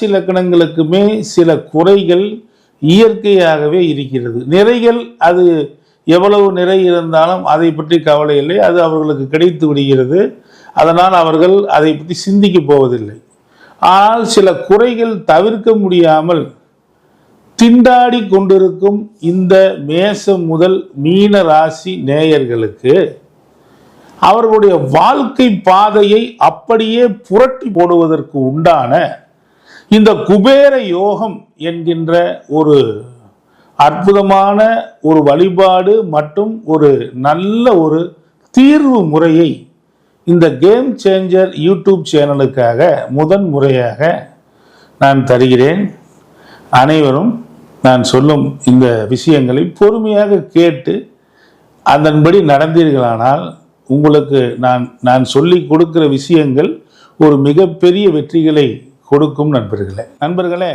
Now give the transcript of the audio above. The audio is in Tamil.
ராசி லக்கணங்களுக்குமே சில குறைகள் இயற்கையாகவே இருக்கிறது. நிறைகள் அது எவ்வளவு நிறை இருந்தாலும் அதை பற்றி கவலை இல்லை, அது அவர்களுக்கு கிடைத்து விடுகிறது. அதனால் அவர்கள் அதை பற்றி சிந்திக்க போவதில்லை. ஆனால் சில குறைகள் தவிர்க்க முடியாமல் திண்டாடி கொண்டிருக்கும் இந்த மேசம் முதல் மீன ராசி நேயர்களுக்கு அவர்களுடைய வாழ்க்கை பாதையை அப்படியே புரட்டி போடுவதற்கு உண்டான இந்த குபேர யோகம் என்கின்ற ஒரு அற்புதமான ஒரு வழிபாடு மற்றும் ஒரு நல்ல ஒரு தீர்வு முறையை இந்த கேம் சேஞ்சர் யூடியூப் சேனலுக்காக முதன் முறையாக நான் தருகிறேன். அனைவரும் நான் சொல்லும் இந்த விஷயங்களை பொறுமையாக கேட்டு அதன்படி நடந்தீர்களானால் உங்களுக்கு நான் சொல்லி கொடுக்கிற விஷயங்கள் ஒரு மிகப்பெரிய வெற்றிகளை கொடுக்கும். நண்பர்களே